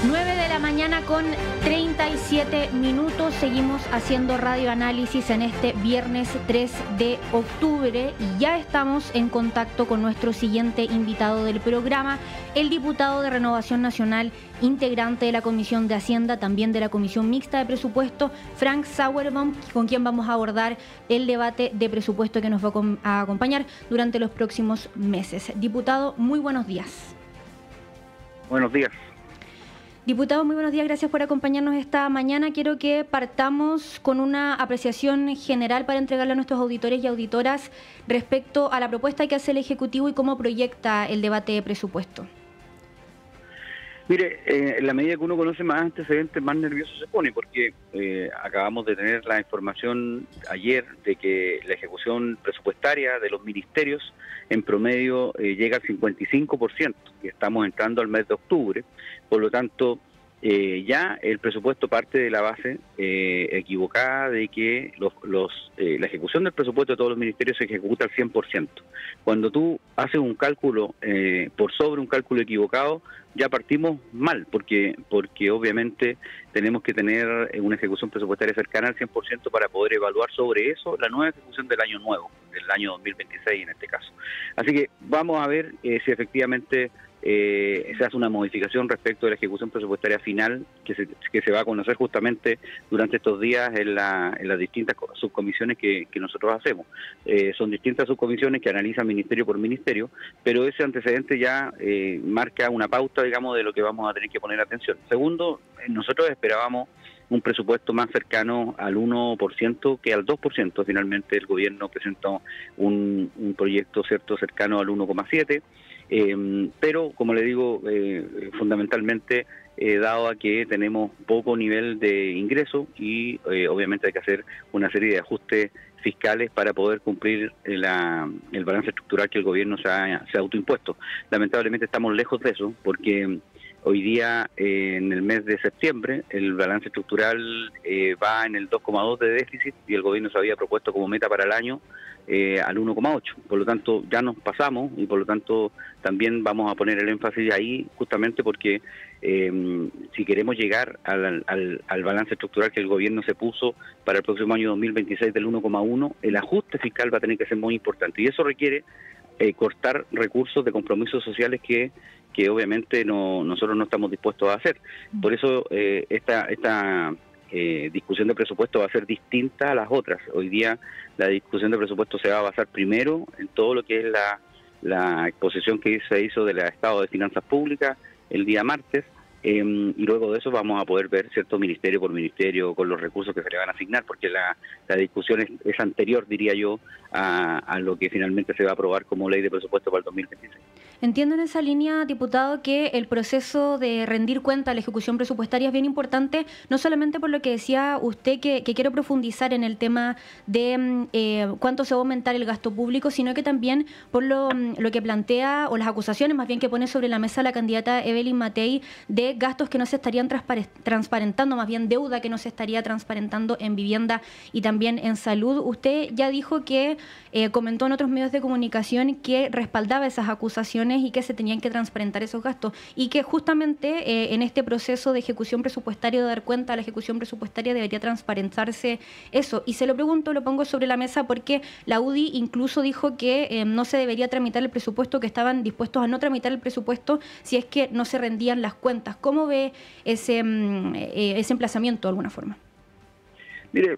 9 de la mañana con 37 minutos. Seguimos haciendo radioanálisis en este viernes 3 de octubre y ya estamos en contacto con nuestro siguiente invitado del programa, el diputado de Renovación Nacional, integrante de la Comisión de Hacienda, también de la Comisión Mixta de Presupuesto, Frank Sauerbaum, con quien vamos a abordar el debate de presupuesto que nos va a acompañar durante los próximos meses. Diputado, muy buenos días. Buenos días. Diputado, muy buenos días, gracias por acompañarnos esta mañana. Quiero que partamos con una apreciación general para entregarle a nuestros auditores y auditoras respecto a la propuesta que hace el Ejecutivo y cómo proyecta el debate de presupuesto. Mire, en la medida que uno conoce más antecedentes, más nervioso se pone, porque acabamos de tener la información ayer de que la ejecución presupuestaria de los ministerios en promedio llega al 55%, y estamos entrando al mes de octubre. Por lo tanto, ya el presupuesto parte de la base equivocada de que la ejecución del presupuesto de todos los ministerios se ejecuta al 100%. Cuando tú haces un cálculo por sobre un cálculo equivocado, ya partimos mal, porque obviamente tenemos que tener una ejecución presupuestaria cercana al 100% para poder evaluar sobre eso la nueva ejecución del año nuevo, del año 2026 en este caso. Así que vamos a ver si efectivamente se hace una modificación respecto de la ejecución presupuestaria final que se va a conocer justamente durante estos días en las distintas subcomisiones que nosotros hacemos. Son distintas subcomisiones que analizan ministerio por ministerio, pero ese antecedente ya marca una pauta, digamos, de lo que vamos a tener que poner atención. Segundo, nosotros esperábamos un presupuesto más cercano al 1% que al 2%. Finalmente el gobierno presentó un proyecto cercano al 1,7%. Pero, como le digo, fundamentalmente, dado a que tenemos poco nivel de ingreso y obviamente hay que hacer una serie de ajustes fiscales para poder cumplir el balance estructural que el gobierno se ha autoimpuesto. Lamentablemente estamos lejos de eso, porque hoy día, en el mes de septiembre, el balance estructural va en el 2,2 de déficit y el gobierno se había propuesto como meta para el año al 1,8. Por lo tanto, ya nos pasamos y por lo tanto también vamos a poner el énfasis ahí justamente porque si queremos llegar al balance estructural que el gobierno se puso para el próximo año 2026 del 1,1, el ajuste fiscal va a tener que ser muy importante y eso requiere cortar recursos de compromisos sociales que obviamente nosotros no estamos dispuestos a hacer. Por eso esta discusión de presupuesto va a ser distinta a las otras. Hoy día la discusión de presupuesto se va a basar primero en todo lo que es la exposición que se hizo del Estado de Finanzas Públicas el día martes, y luego de eso vamos a poder ver cierto ministerio por ministerio con los recursos que se le van a asignar, porque la discusión es anterior, diría yo, a lo que finalmente se va a aprobar como ley de presupuesto para el 2026. Entiendo en esa línea, diputado, que el proceso de rendir cuenta a la ejecución presupuestaria es bien importante, no solamente por lo que decía usted, que quiero profundizar en el tema de cuánto se va a aumentar el gasto público, sino que también por lo que plantea, o las acusaciones más bien que pone sobre la mesa la candidata Evelyn Matei, de gastos que no se estarían transparentando, más bien deuda que no se estaría transparentando en vivienda y también en salud. Usted ya dijo que comentó en otros medios de comunicación que respaldaba esas acusaciones y que se tenían que transparentar esos gastos y que justamente en este proceso de ejecución presupuestaria, de dar cuenta a la ejecución presupuestaria, debería transparentarse eso. Y se lo pregunto, lo pongo sobre la mesa porque la UDI incluso dijo que no se debería tramitar el presupuesto, que estaban dispuestos a no tramitar el presupuesto si es que no se rendían las cuentas. ¿Cómo ve ese emplazamiento de alguna forma? Mire,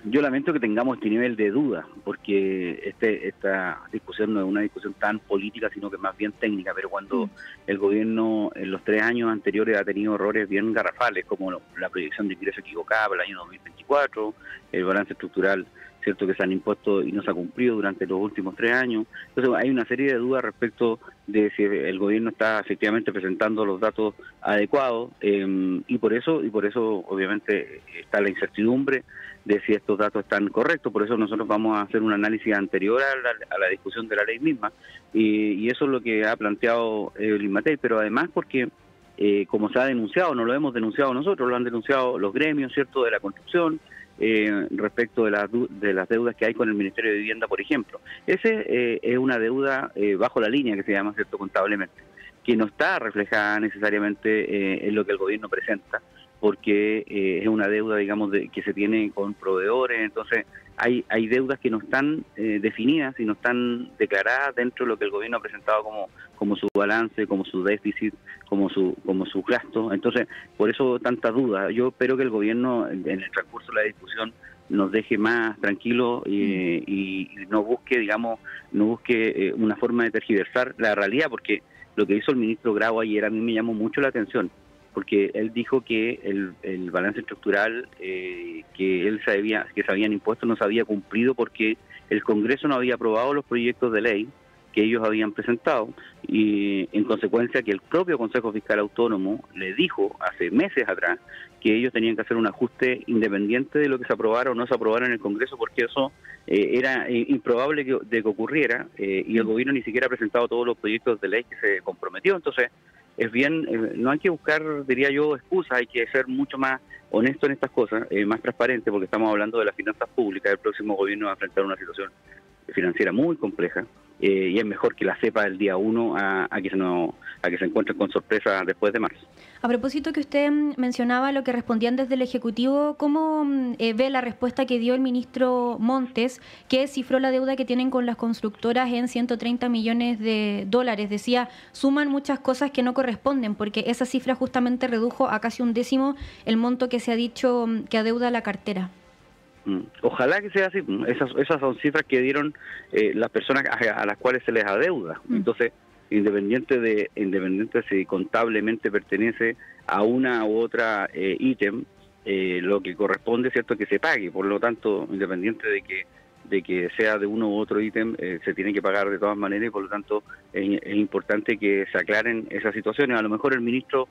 yo lamento que tengamos este nivel de duda, porque esta discusión no es una discusión tan política, sino que más bien técnica, pero cuando el gobierno en los 3 años anteriores ha tenido errores bien garrafales, como la proyección de ingreso equivocada para el año 2024, el balance estructural, cierto, que se han impuesto y no se ha cumplido durante los últimos 3 años. Entonces hay una serie de dudas respecto de si el gobierno está efectivamente presentando los datos adecuados, y por eso obviamente está la incertidumbre de si estos datos están correctos. Por eso nosotros vamos a hacer un análisis anterior a la discusión de la ley misma, y eso es lo que ha planteado Evelyn Matei, pero además porque como se ha denunciado, no lo hemos denunciado nosotros, lo han denunciado los gremios, cierto, de la construcción, respecto de las deudas que hay con el Ministerio de Vivienda, por ejemplo. Ese es una deuda bajo la línea, que se llama, cierto, contablemente. que no está reflejada necesariamente en lo que el gobierno presenta, porque es una deuda, digamos, que se tiene con proveedores. Entonces hay deudas que no están definidas y no están declaradas dentro de lo que el gobierno ha presentado como su balance, como su déficit, como sus gastos. Entonces, por eso tanta duda. Yo espero que el gobierno, en el transcurso de la discusión, nos deje más tranquilos y no busque, digamos, una forma de tergiversar la realidad, porque lo que hizo el ministro Grau ayer a mí me llamó mucho la atención, porque él dijo que el balance estructural que se habían impuesto no se había cumplido porque el Congreso no había aprobado los proyectos de ley que ellos habían presentado, y en consecuencia que el propio Consejo Fiscal Autónomo le dijo hace meses atrás que ellos tenían que hacer un ajuste independiente de lo que se aprobara o no se aprobara en el Congreso, porque eso era improbable de que ocurriera, y el gobierno ni siquiera ha presentado todos los proyectos de ley que se comprometió. Entonces es bien, no hay que buscar, diría yo, excusas, hay que ser mucho más honesto en estas cosas, más transparente, porque estamos hablando de las finanzas públicas. El próximo gobierno va a enfrentar una situación financiera muy compleja, y es mejor que la sepa el día 1 a que se encuentren con sorpresa después de marzo. A propósito que usted mencionaba lo que respondían desde el Ejecutivo, ¿cómo ve la respuesta que dio el ministro Montes, que cifró la deuda que tienen con las constructoras en 130 millones de dólares? Decía, suman muchas cosas que no corresponden, porque esa cifra justamente redujo a casi un décimo el monto que se ha dicho que adeuda la cartera. Ojalá que sea así. Esas son cifras que dieron las personas a las cuales se les adeuda. Entonces, independiente si contablemente pertenece a una u otra ítem, lo que corresponde, cierto, que se pague. Por lo tanto, independiente de que sea de uno u otro ítem, se tiene que pagar de todas maneras, y por lo tanto es importante que se aclaren esas situaciones. A lo mejor el ministro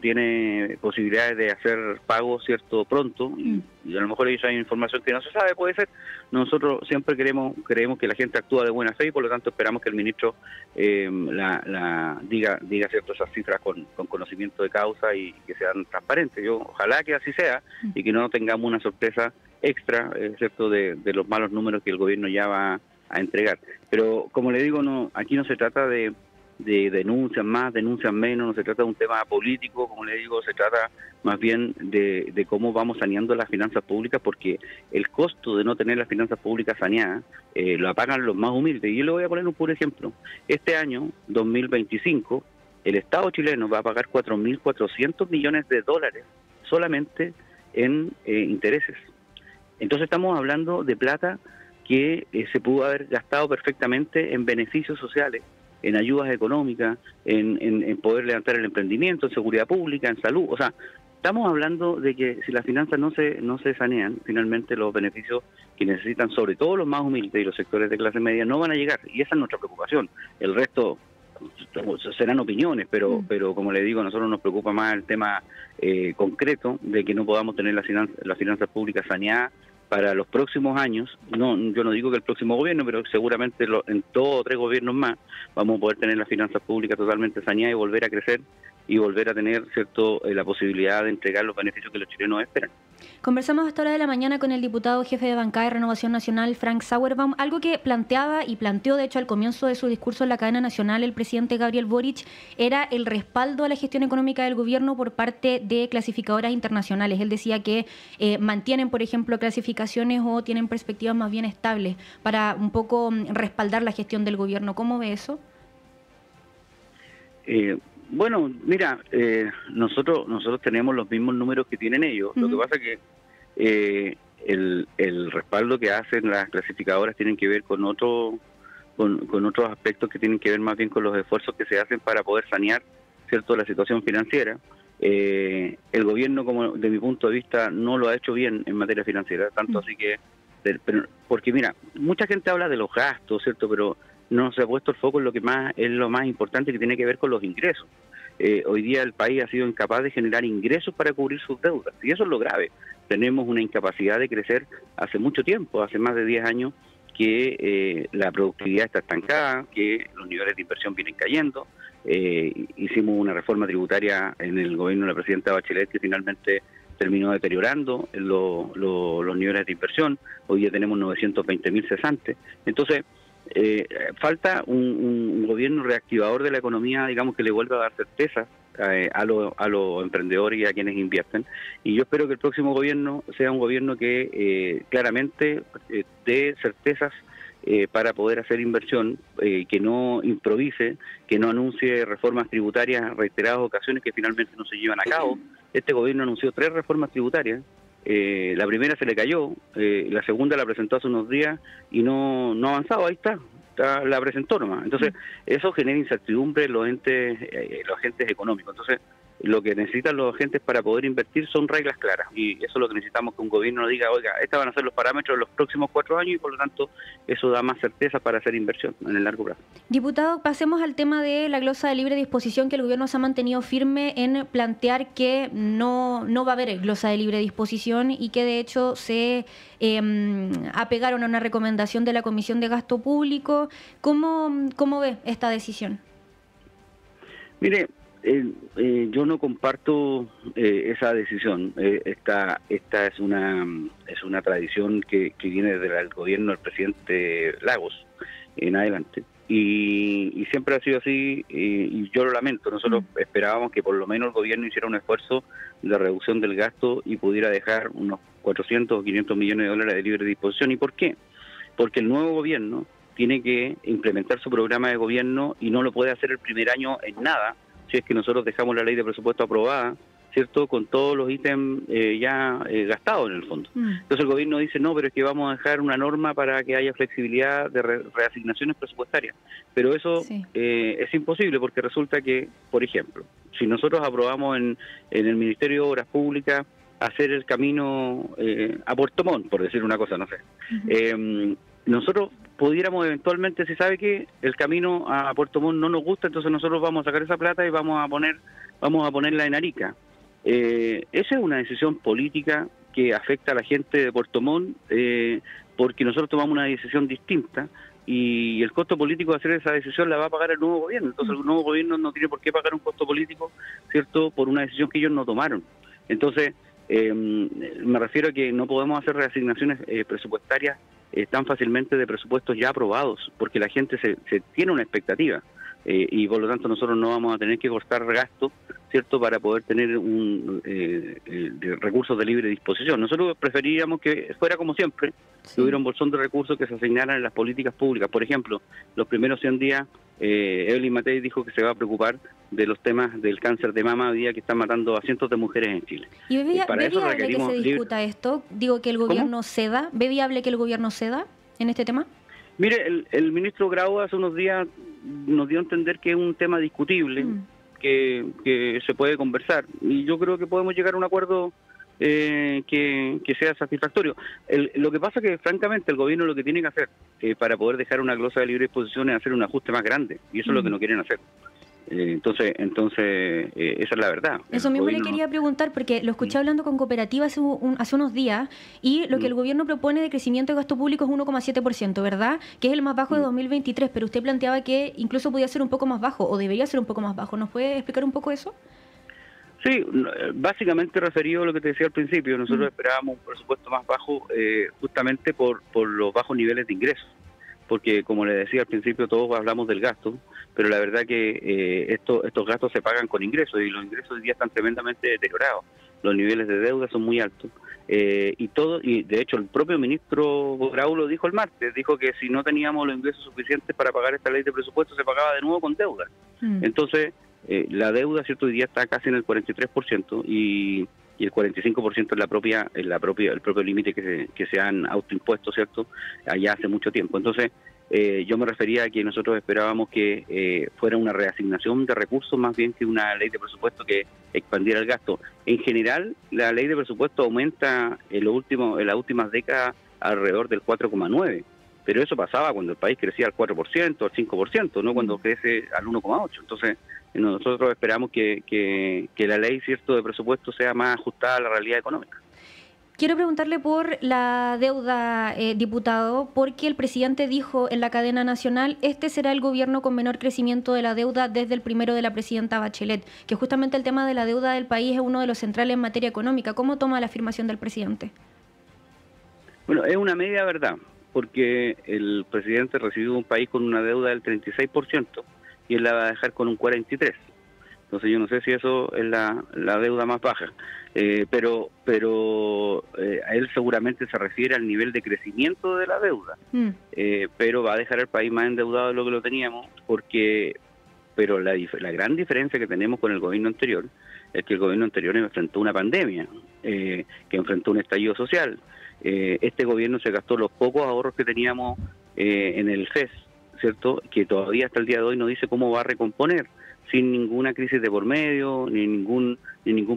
tiene posibilidades de hacer pagos, cierto, pronto, y a lo mejor ellos hay información que no se sabe, puede ser. Nosotros siempre creemos que la gente actúa de buena fe, y por lo tanto esperamos que el ministro diga cierto, esas cifras con conocimiento de causa y que sean transparentes. Ojalá que así sea, y que no tengamos una sorpresa extra, cierto, de los malos números que el gobierno ya va a entregar. Pero como le digo, aquí no se trata de denuncias más, denuncias menos, no se trata de un tema político, como le digo, se trata más bien de cómo vamos saneando las finanzas públicas, porque el costo de no tener las finanzas públicas saneadas lo pagan los más humildes. Y yo le voy a poner un puro ejemplo. Este año, 2025, el Estado chileno va a pagar 4.400 millones de dólares solamente en intereses. Entonces estamos hablando de plata que se pudo haber gastado perfectamente en beneficios sociales, en ayudas económicas, en poder levantar el emprendimiento, en seguridad pública, en salud. O sea, estamos hablando de que si las finanzas no se sanean, finalmente los beneficios que necesitan, sobre todo los más humildes y los sectores de clase media, no van a llegar. Y esa es nuestra preocupación. El resto serán opiniones, pero como le digo, a nosotros nos preocupa más el tema concreto de que no podamos tener las finanzas públicas saneadas para los próximos años. Yo no digo que el próximo gobierno, pero seguramente en 2 o 3 gobiernos más vamos a poder tener las finanzas públicas totalmente saneadas y volver a crecer y volver a tener, cierto, la posibilidad de entregar los beneficios que los chilenos esperan. Conversamos a esta hora de la mañana con el diputado jefe de bancada de Renovación Nacional, Frank Sauerbaum. Algo que planteaba y planteó, de hecho, al comienzo de su discurso en la cadena nacional, el presidente Gabriel Boric, era el respaldo a la gestión económica del gobierno por parte de clasificadoras internacionales. Él decía que mantienen, por ejemplo, clasificaciones o tienen perspectivas más bien estables para un poco respaldar la gestión del gobierno. ¿Cómo ve eso? Bueno, mira, nosotros tenemos los mismos números que tienen ellos. Lo que pasa es que el respaldo que hacen las clasificadoras tienen que ver con otros aspectos que tienen que ver más bien con los esfuerzos que se hacen para poder sanear, cierto, la situación financiera. El gobierno, como de mi punto de vista, no lo ha hecho bien en materia financiera, tanto así que, porque mira, mucha gente habla de los gastos, cierto, pero no se ha puesto el foco en lo más importante, que tiene que ver con los ingresos. Hoy día el país ha sido incapaz de generar ingresos para cubrir sus deudas, y eso es lo grave. Tenemos una incapacidad de crecer hace mucho tiempo, hace más de 10 años, que la productividad está estancada, que los niveles de inversión vienen cayendo. Hicimos una reforma tributaria en el gobierno de la presidenta Bachelet que finalmente terminó deteriorando los niveles de inversión. Hoy día tenemos 920.000 cesantes. Entonces, falta un gobierno reactivador de la economía, digamos, que le vuelva a dar certeza a los emprendedores y a quienes invierten. Y yo espero que el próximo gobierno sea un gobierno que claramente dé certezas para poder hacer inversión, que no improvise, que no anuncie reformas tributarias en reiteradas ocasiones que finalmente no se llevan a cabo. Este gobierno anunció 3 reformas tributarias. La primera se le cayó, la segunda la presentó hace unos días y no ha avanzado, ahí está, la presentó nomás. Entonces, eso genera incertidumbre en los agentes económicos. Entonces, lo que necesitan los agentes para poder invertir son reglas claras, y eso es lo que necesitamos, que un gobierno nos diga, oiga, estos van a ser los parámetros de los próximos 4 años, y por lo tanto eso da más certeza para hacer inversión en el largo plazo. Diputado, pasemos al tema de la glosa de libre disposición, que el gobierno se ha mantenido firme en plantear que no va a haber glosa de libre disposición, y que de hecho se apegaron a una recomendación de la Comisión de Gasto Público. ¿Cómo ve esta decisión? Mire, yo no comparto esa decisión. Esta es una tradición que viene del gobierno del presidente Lagos en adelante, y siempre ha sido así, y yo lo lamento. Nosotros esperábamos que por lo menos el gobierno hiciera un esfuerzo de reducción del gasto y pudiera dejar unos 400 o 500 millones de dólares de libre disposición. ¿Y por qué? Porque el nuevo gobierno tiene que implementar su programa de gobierno, y no lo puede hacer el primer año en nada, si es que nosotros dejamos la ley de presupuesto aprobada, ¿cierto?, con todos los ítems gastados en el fondo. Entonces el gobierno dice, no, pero es que vamos a dejar una norma para que haya flexibilidad de reasignaciones presupuestarias. Pero eso es imposible, porque resulta que, por ejemplo, si nosotros aprobamos en el Ministerio de Obras Públicas hacer el camino a Puerto Montt, por decir una cosa, no sé, nosotros pudiéramos eventualmente, si sabe que el camino a Puerto Montt no nos gusta, entonces nosotros vamos a sacar esa plata y vamos a ponerla en Arica. Esa es una decisión política que afecta a la gente de Puerto Montt, porque nosotros tomamos una decisión distinta, y el costo político de hacer esa decisión la va a pagar el nuevo gobierno. Entonces el nuevo gobierno no tiene por qué pagar un costo político, ¿cierto?, por una decisión que ellos no tomaron. Entonces, me refiero a que no podemos hacer reasignaciones presupuestarias tan fácilmente de presupuestos ya aprobados, porque la gente se tiene una expectativa, y por lo tanto nosotros no vamos a tener que cortar gastos, ¿cierto?, para poder tener recursos de libre disposición. Nosotros preferiríamos que fuera como siempre, que hubiera un bolsón de recursos que se asignaran en las políticas públicas. Por ejemplo, los primeros 100 días, Evelyn Matei dijo que se va a preocupar de los temas del cáncer de mama, hoy día que está matando a cientos de mujeres en Chile. ¿Y ve viable que se discuta esto? Digo, que el gobierno ceda. ¿Ve viable que el gobierno ceda en este tema? Mire, el ministro Grau hace unos días nos dio a entender que es un tema discutible, que se puede conversar, y yo creo que podemos llegar a un acuerdo que sea satisfactorio. Lo que pasa es que, francamente, el gobierno lo que tiene que hacer para poder dejar una glosa de libre disposición es hacer un ajuste más grande, y eso es lo que no quieren hacer. Entonces esa es la verdad. Eso mismo le quería preguntar, porque lo escuché hablando con Cooperativa hace unos días, y lo que el gobierno propone de crecimiento de gasto público es 1,7%, ¿verdad? Que es el más bajo de 2023, pero usted planteaba que incluso podía ser un poco más bajo, o debería ser un poco más bajo. ¿Nos puede explicar un poco eso? Sí, básicamente referido a lo que te decía al principio. Nosotros esperábamos un presupuesto más bajo, justamente por los bajos niveles de ingresos, porque como le decía al principio, todos hablamos del gasto, pero la verdad que estos gastos se pagan con ingresos, y los ingresos hoy día están tremendamente deteriorados. Los niveles de deuda son muy altos, y de hecho el propio ministro Grau lo dijo el martes, dijo que si no teníamos los ingresos suficientes para pagar esta ley de presupuesto, se pagaba de nuevo con deuda. Entonces la deuda, cierto, hoy día está casi en el 43%, y el 45% es el propio límite que se han autoimpuesto, ¿cierto?, allá hace mucho tiempo. Entonces, yo me refería a que nosotros esperábamos que fuera una reasignación de recursos más bien que una ley de presupuesto que expandiera el gasto. En general, la ley de presupuesto aumenta en las últimas décadas alrededor del 4,9%, pero eso pasaba cuando el país crecía al 4%, al 5%, no cuando crece al 1,8%. Entonces, nosotros esperamos que la ley, cierto, de presupuesto sea más ajustada a la realidad económica. Quiero preguntarle por la deuda, diputado, porque el presidente dijo en la cadena nacional, este será el gobierno con menor crecimiento de la deuda desde el primero de la presidenta Bachelet, que justamente el tema de la deuda del país es uno de los centrales en materia económica. ¿Cómo toma la afirmación del presidente? Bueno, es una media verdad, porque el presidente recibió un país con una deuda del 36% y él la va a dejar con un 43%. Entonces yo no sé si eso es la deuda más baja, pero a él seguramente se refiere al nivel de crecimiento de la deuda, pero va a dejar el país más endeudado de lo que lo teníamos, pero la gran diferencia que tenemos con el gobierno anterior es que el gobierno anterior enfrentó una pandemia, que enfrentó un estallido social. Este gobierno se gastó los pocos ahorros que teníamos en el FES, ¿cierto? Que todavía hasta el día de hoy no dice cómo va a recomponer, sin ninguna crisis de por medio, ni ningún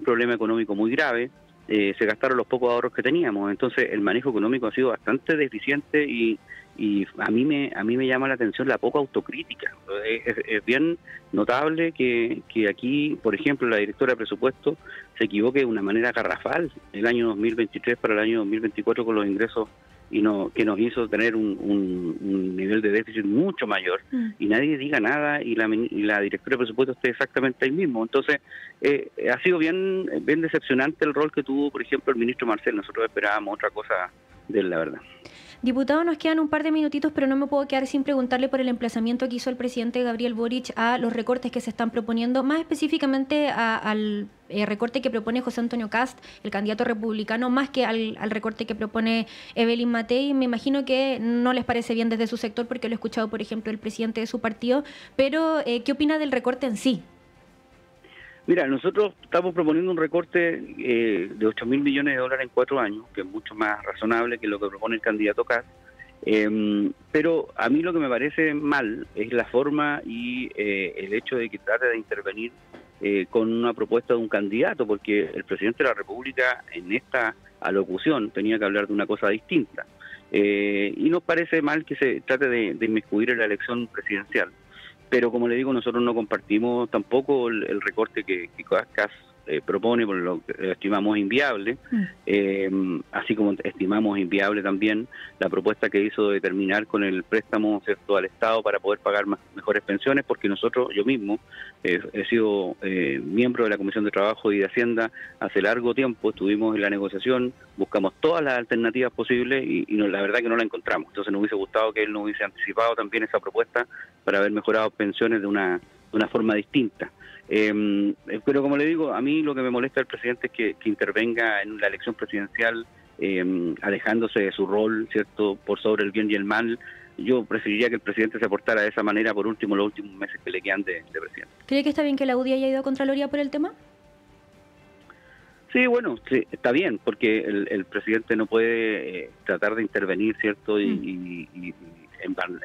problema económico muy grave. Se gastaron los pocos ahorros que teníamos. Entonces el manejo económico ha sido bastante deficiente y a mí me llama la atención la poca autocrítica. Es bien notable que aquí, por ejemplo, la directora de presupuesto se equivoque de una manera garrafal el año 2023 para el año 2024 con los ingresos que nos hizo tener un nivel de déficit mucho mayor, y nadie diga nada, y la directora de presupuesto esté exactamente ahí mismo. Entonces ha sido bien decepcionante el rol que tuvo, por ejemplo, el ministro Marcel. Nosotros esperábamos otra cosa de él, la verdad. Diputado, nos quedan un par de minutitos, pero no me puedo quedar sin preguntarle por el emplazamiento que hizo el presidente Gabriel Boric a los recortes que se están proponiendo, más específicamente al recorte que propone José Antonio Kast, el candidato republicano, más que al recorte que propone Evelyn Matei. Me imagino que no les parece bien desde su sector, porque lo he escuchado, por ejemplo, el presidente de su partido, pero ¿qué opina del recorte en sí? Mira, nosotros estamos proponiendo un recorte de 8.000 millones de dólares en 4 años, que es mucho más razonable que lo que propone el candidato Kast. Pero a mí lo que me parece mal es la forma y el hecho de que trate de intervenir con una propuesta de un candidato, porque el presidente de la República en esta alocución tenía que hablar de una cosa distinta. Y nos parece mal que se trate de inmiscuir en la elección presidencial. Pero como le digo, nosotros no compartimos tampoco el recorte que Kast propone, por lo que estimamos inviable, así como estimamos inviable también la propuesta que hizo de terminar con el préstamo, ¿cierto?, al Estado para poder pagar mejores pensiones, porque yo mismo he sido miembro de la Comisión de Trabajo y de Hacienda hace largo tiempo, estuvimos en la negociación, buscamos todas las alternativas posibles y la verdad que no la encontramos. Entonces nos hubiese gustado que él nos hubiese anticipado también esa propuesta para haber mejorado pensiones de una forma distinta. Pero como le digo, a mí lo que me molesta del presidente es que intervenga en la elección presidencial alejándose de su rol, ¿cierto?, por sobre el bien y el mal. Yo preferiría que el presidente se aportara de esa manera por último los últimos meses que le quedan de presidente. ¿Cree que está bien que la UDI haya ido a Contraloría por el tema? Sí, bueno, sí, está bien, porque el presidente no puede tratar de intervenir, ¿cierto?, y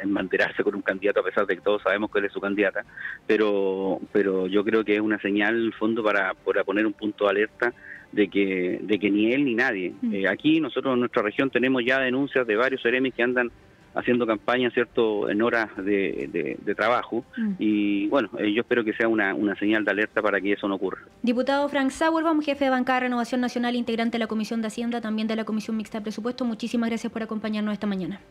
embanderarse con un candidato, a pesar de que todos sabemos que él es su candidata, pero yo creo que es una señal, en el fondo, para poner un punto de alerta de que ni él ni nadie. Aquí nosotros en nuestra región tenemos ya denuncias de varios seremis que andan haciendo campaña, ¿cierto?, en horas de trabajo, y bueno, yo espero que sea una señal de alerta para que eso no ocurra. Diputado Frank Sauerbaum, jefe de bancada de Renovación Nacional, integrante de la Comisión de Hacienda, también de la Comisión Mixta de Presupuesto, muchísimas gracias por acompañarnos esta mañana.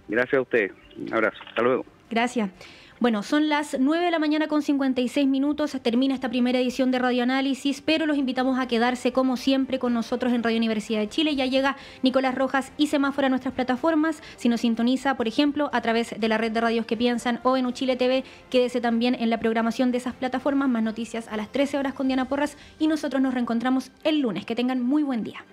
Gracias a usted. Un abrazo. Hasta luego. Gracias. Bueno, son las 9 de la mañana con 56 minutos. Termina esta primera edición de Radio Análisis, pero los invitamos a quedarse como siempre con nosotros en Radio Universidad de Chile. Ya llega Nicolás Rojas y Semáforo a nuestras plataformas. Si nos sintoniza, por ejemplo, a través de la red de radios que piensan o en Uchile TV, quédese también en la programación de esas plataformas. Más noticias a las 13 horas con Diana Porras y nosotros nos reencontramos el lunes. Que tengan muy buen día.